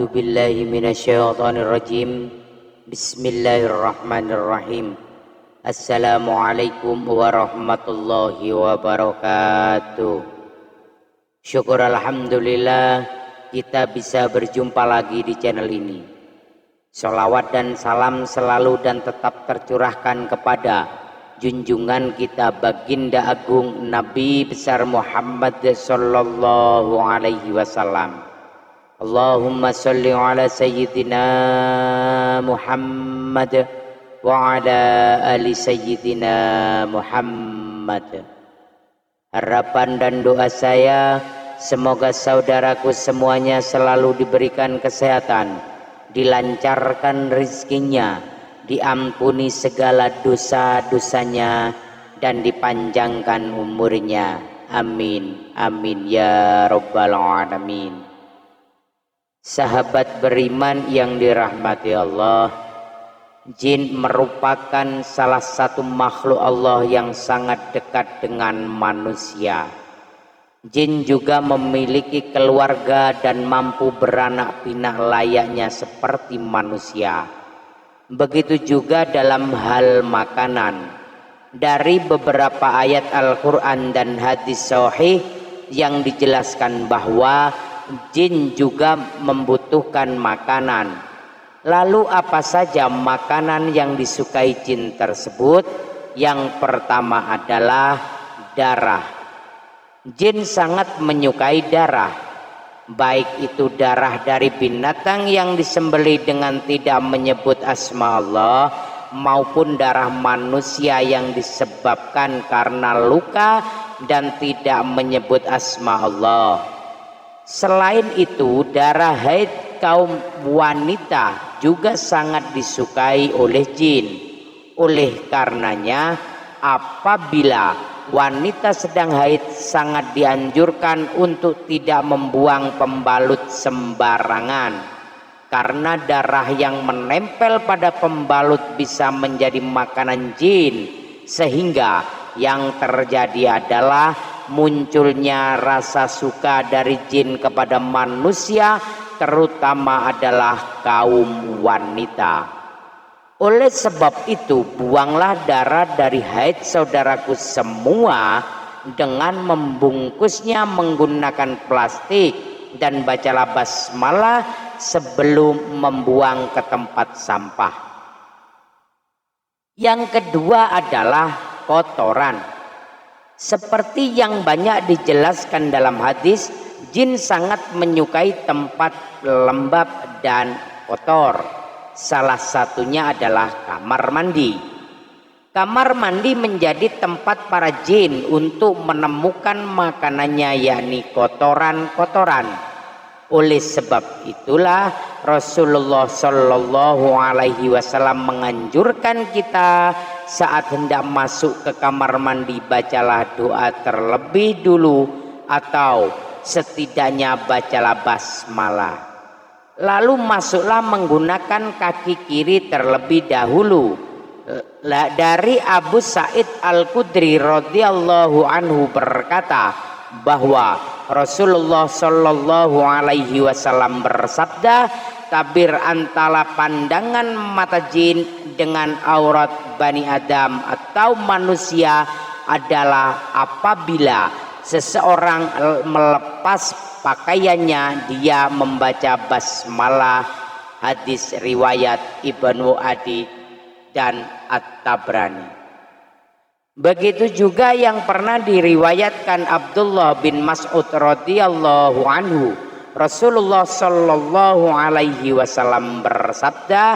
A'udzu billahi minasyaitonir rajim. Bismillahirrahmanirrahim. Assalamualaikum warahmatullahi wabarakatuh. Syukur alhamdulillah kita bisa berjumpa lagi di channel ini. Sholawat dan salam selalu dan tetap tercurahkan kepada junjungan kita baginda agung Nabi besar Muhammad sallallahu alaihi wasallam. Allahumma sholli ala sayyidina Muhammad wa ala ali sayyidina Muhammad. Harapan dan doa saya semoga saudaraku semuanya selalu diberikan kesehatan, dilancarkan rezekinya, diampuni segala dosa-dosanya, dan dipanjangkan umurnya. Amin amin ya rabbal alamin. Sahabat beriman yang dirahmati Allah, jin merupakan salah satu makhluk Allah yang sangat dekat dengan manusia. Jin juga memiliki keluarga dan mampu beranak pinak layaknya seperti manusia. Begitu juga dalam hal makanan. Dari beberapa ayat Al-Quran dan hadis sahih yang dijelaskan bahwa jin juga membutuhkan makanan. Lalu apa saja makanan yang disukai jin tersebut? Yang pertama adalah darah. Jin sangat menyukai darah, baik itu darah dari binatang yang disembelih dengan tidak menyebut asma Allah, maupun darah manusia yang disebabkan karena luka dan tidak menyebut asma Allah. Selain itu, darah haid kaum wanita juga sangat disukai oleh jin. Oleh karenanya, apabila wanita sedang haid, sangat dianjurkan untuk tidak membuang pembalut sembarangan, karena darah yang menempel pada pembalut bisa menjadi makanan jin, sehingga yang terjadi adalah munculnya rasa suka dari jin kepada manusia, terutama adalah kaum wanita. Oleh sebab itu, buanglah darah dari haid saudaraku semua dengan membungkusnya menggunakan plastik, dan bacalah basmalah sebelum membuang ke tempat sampah. Yang kedua adalah kotoran. Seperti yang banyak dijelaskan dalam hadis, jin sangat menyukai tempat lembab dan kotor. Salah satunya adalah kamar mandi. Kamar mandi menjadi tempat para jin untuk menemukan makanannya, yakni kotoran-kotoran. Oleh sebab itulah Rasulullah Shallallahu Alaihi Wasallam menganjurkan kita saat hendak masuk ke kamar mandi, bacalah doa terlebih dulu, atau setidaknya bacalah basmalah. Lalu masuklah menggunakan kaki kiri terlebih dahulu. Dari Abu Sa'id Al-Khudri radhiyallahu anhu berkata bahwa Rasulullah Shallallahu Alaihi Wasallam bersabda, tabir antara pandangan mata jin dengan aurat Bani Adam atau manusia adalah apabila seseorang melepas pakaiannya, dia membaca basmalah. Hadis riwayat Ibnu Adi dan At-Tabrani. Begitu juga yang pernah diriwayatkan Abdullah bin Mas'ud radhiyallahu anhu. Rasulullah Shallallahu Alaihi Wasallam bersabda,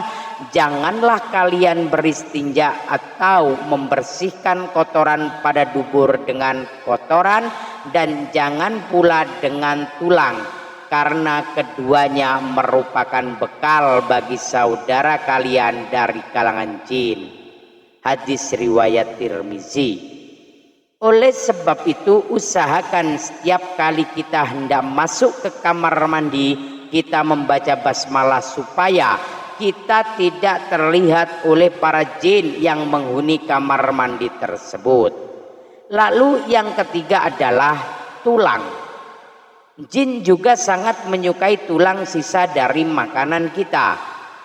janganlah kalian beristinja atau membersihkan kotoran pada dubur dengan kotoran, dan jangan pula dengan tulang, karena keduanya merupakan bekal bagi saudara kalian dari kalangan jin. Hadis riwayat Tirmizi. Oleh sebab itu, usahakan setiap kali kita hendak masuk ke kamar mandi, kita membaca basmalah supaya kita tidak terlihat oleh para jin yang menghuni kamar mandi tersebut. Lalu yang ketiga adalah tulang. Jin juga sangat menyukai tulang sisa dari makanan kita.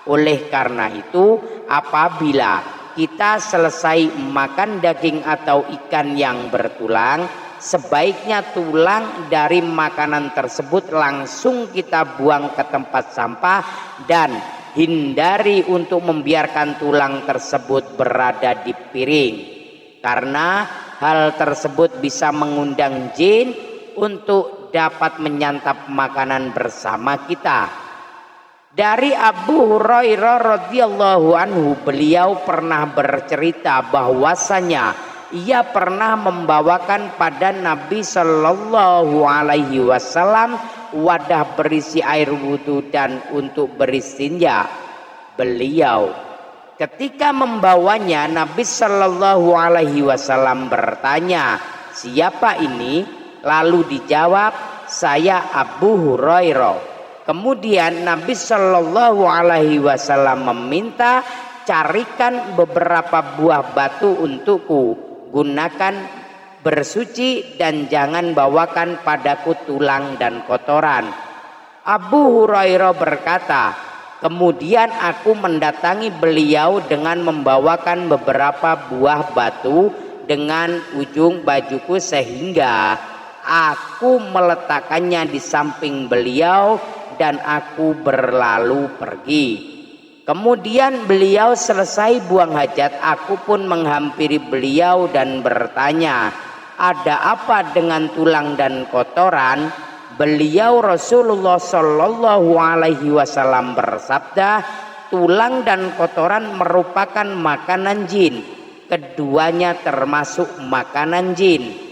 Oleh karena itu, apabila kita selesai makan daging atau ikan yang bertulang, sebaiknya tulang dari makanan tersebut langsung kita buang ke tempat sampah dan hindari untuk membiarkan tulang tersebut berada di piring, karena hal tersebut bisa mengundang jin untuk dapat menyantap makanan bersama kita. Dari Abu Hurairah radhiyallahu anhu, beliau pernah bercerita bahwasanya ia pernah membawakan pada Nabi Shallallahu Alaihi Wasallam wadah berisi air wudhu dan untuk beristinja. Beliau ketika membawanya, Nabi Shallallahu Alaihi Wasallam bertanya, "Siapa ini?" Lalu dijawab, "Saya Abu Hurairah." Kemudian Nabi Shallallahu Alaihi Wasallam meminta, "Carikan beberapa buah batu untukku, gunakan bersuci dan jangan bawakan padaku tulang dan kotoran." Abu Hurairah berkata, "Kemudian aku mendatangi beliau dengan membawakan beberapa buah batu dengan ujung bajuku sehingga aku meletakkannya di samping beliau dan aku berlalu pergi. Kemudian beliau selesai buang hajat, aku pun menghampiri beliau dan bertanya, 'Ada apa dengan tulang dan kotoran?' Beliau Rasulullah Shallallahu Alaihi Wasallam bersabda, 'Tulang dan kotoran merupakan makanan jin. Keduanya termasuk makanan jin.'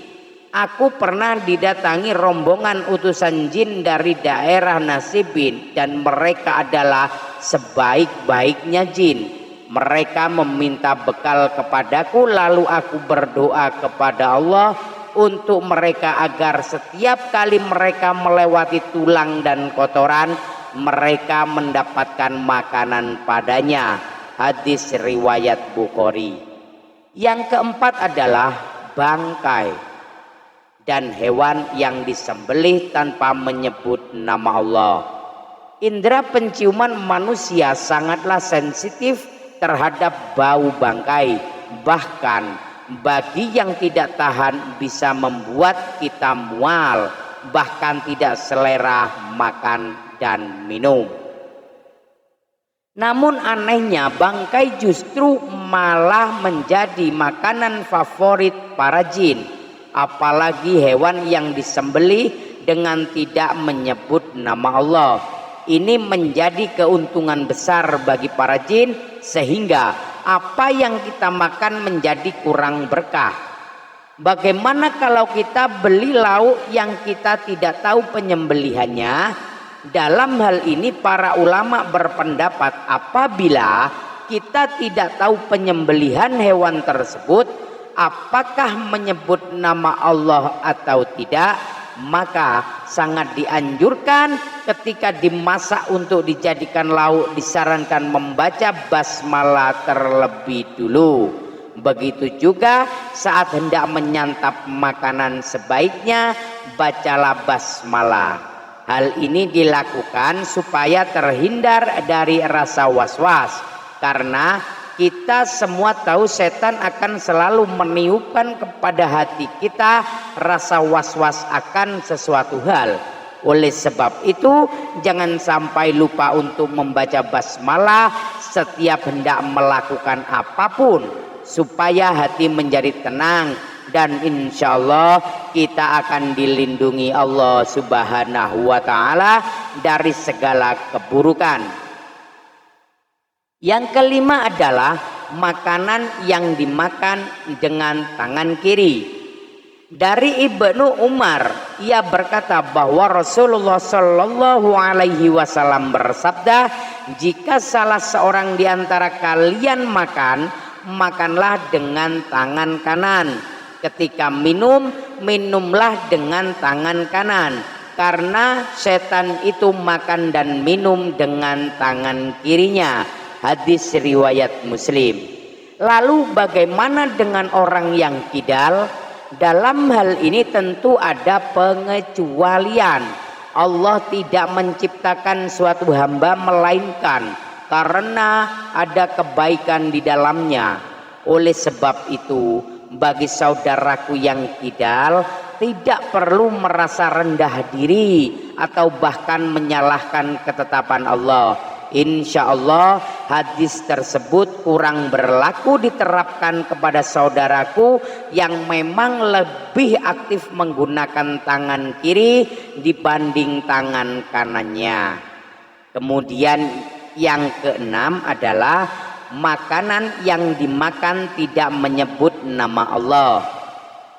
Aku pernah didatangi rombongan utusan jin dari daerah Nasibin dan mereka adalah sebaik-baiknya jin. Mereka meminta bekal kepadaku, lalu aku berdoa kepada Allah untuk mereka agar setiap kali mereka melewati tulang dan kotoran, mereka mendapatkan makanan padanya." Hadis riwayat Bukhari. Yang keempat adalah bangkai dan hewan yang disembelih tanpa menyebut nama Allah. Indera penciuman manusia sangatlah sensitif terhadap bau bangkai. Bahkan bagi yang tidak tahan bisa membuat kita mual, bahkan tidak selera makan dan minum. Namun anehnya bangkai justru malah menjadi makanan favorit para jin. Apalagi hewan yang disembelih dengan tidak menyebut nama Allah. Ini menjadi keuntungan besar bagi para jin, sehingga apa yang kita makan menjadi kurang berkah. Bagaimana kalau kita beli lauk yang kita tidak tahu penyembelihannya? Dalam hal ini para ulama berpendapat apabila kita tidak tahu penyembelihan hewan tersebut, apakah menyebut nama Allah atau tidak, maka sangat dianjurkan ketika dimasak untuk dijadikan lauk disarankan membaca basmalah terlebih dulu. Begitu juga saat hendak menyantap makanan, sebaiknya bacalah basmalah. Hal ini dilakukan supaya terhindar dari rasa was-was, karena kita semua tahu setan akan selalu meniupkan kepada hati kita rasa was-was akan sesuatu hal. Oleh sebab itu, jangan sampai lupa untuk membaca basmalah setiap hendak melakukan apapun, supaya hati menjadi tenang dan insya Allah kita akan dilindungi Allah Subhanahu wa Ta'ala dari segala keburukan. Yang kelima adalah makanan yang dimakan dengan tangan kiri. Dari Ibnu Umar, ia berkata bahwa Rasulullah Shallallahu Alaihi Wasallam bersabda, "Jika salah seorang di antara kalian makan, makanlah dengan tangan kanan. Ketika minum, minumlah dengan tangan kanan, karena setan itu makan dan minum dengan tangan kirinya." Hadis riwayat Muslim. Lalu bagaimana dengan orang yang kidal? Dalam hal ini tentu ada pengecualian. Allah tidak menciptakan suatu hamba melainkan karena ada kebaikan di dalamnya. Oleh sebab itu, bagi saudaraku yang kidal, tidak perlu merasa rendah diri atau bahkan menyalahkan ketetapan Allah. Insya Allah hadis tersebut kurang berlaku diterapkan kepada saudaraku yang memang lebih aktif menggunakan tangan kiri dibanding tangan kanannya. Kemudian yang keenam adalah makanan yang dimakan tidak menyebut nama Allah.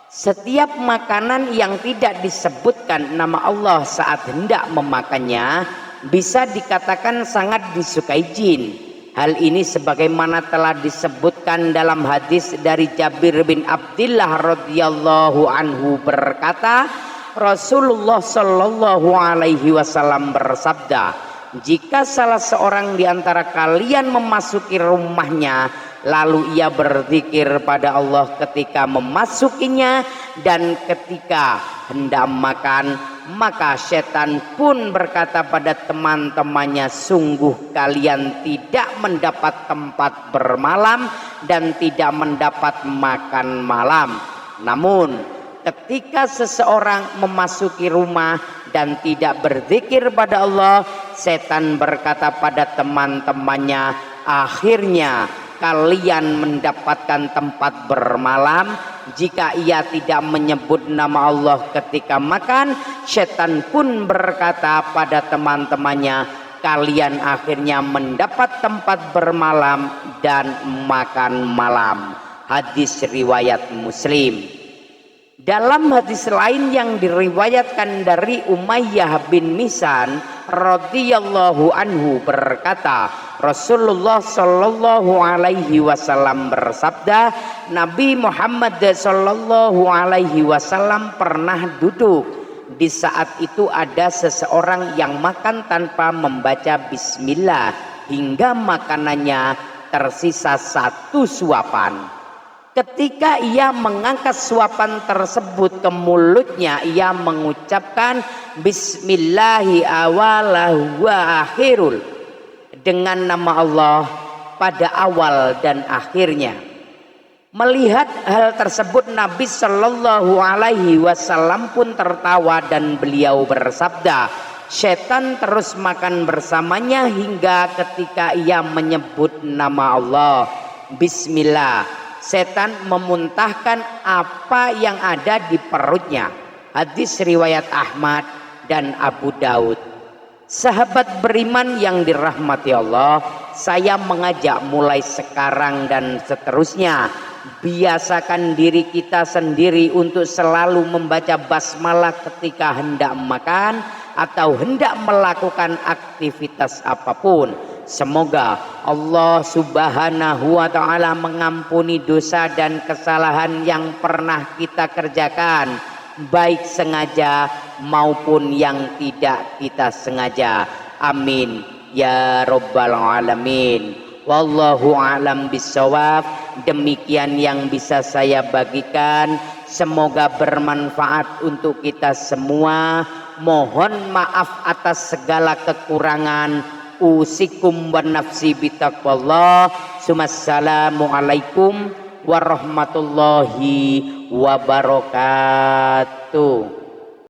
Setiap makanan yang tidak disebutkan nama Allah saat hendak memakannya bisa dikatakan sangat disukai jin. Hal ini sebagaimana telah disebutkan dalam hadis dari Jabir bin Abdullah radhiyallahu anhu berkata, Rasulullah shallallahu alaihi wasallam bersabda, jika salah seorang di antara kalian memasuki rumahnya lalu ia berzikir pada Allah ketika memasukinya dan ketika hendak makan, maka setan pun berkata pada teman-temannya, sungguh kalian tidak mendapat tempat bermalam dan tidak mendapat makan malam. Namun ketika seseorang memasuki rumah dan tidak berzikir pada Allah, setan berkata pada teman-temannya, akhirnya kalian mendapatkan tempat bermalam. Jika ia tidak menyebut nama Allah ketika makan, setan pun berkata pada teman-temannya, kalian akhirnya mendapat tempat bermalam dan makan malam. Hadis riwayat Muslim. Dalam hadis lain yang diriwayatkan dari Umayyah bin Misan radhiyallahu anhu berkata, Rasulullah shallallahu alaihi wasallam bersabda, Nabi Muhammad shallallahu alaihi wasallam pernah duduk. Di saat itu ada seseorang yang makan tanpa membaca bismillah hingga makanannya tersisa satu suapan. Ketika ia mengangkat suapan tersebut ke mulutnya, ia mengucapkan bismillahi awalahu wa akhirul, dengan nama Allah pada awal dan akhirnya. Melihat hal tersebut, Nabi Shallallahu alaihi wasallam pun tertawa dan beliau bersabda, setan terus makan bersamanya hingga ketika ia menyebut nama Allah, bismillah, setan memuntahkan apa yang ada di perutnya. Hadis riwayat Ahmad dan Abu Daud. Sahabat beriman yang dirahmati Allah, saya mengajak mulai sekarang dan seterusnya, biasakan diri kita sendiri untuk selalu membaca basmalah ketika hendak makan atau hendak melakukan aktivitas apapun. Semoga Allah subhanahu wa ta'ala mengampuni dosa dan kesalahan yang pernah kita kerjakan, baik sengaja maupun yang tidak kita sengaja. Amin ya rabbal alamin. Wallahu a'lam bissawab. Demikian yang bisa saya bagikan, semoga bermanfaat untuk kita semua. Mohon maaf atas segala kekurangan. Usikum wa nafsi bitaqwallah. Assalamualaikum warahmatullahi wabarakatuh.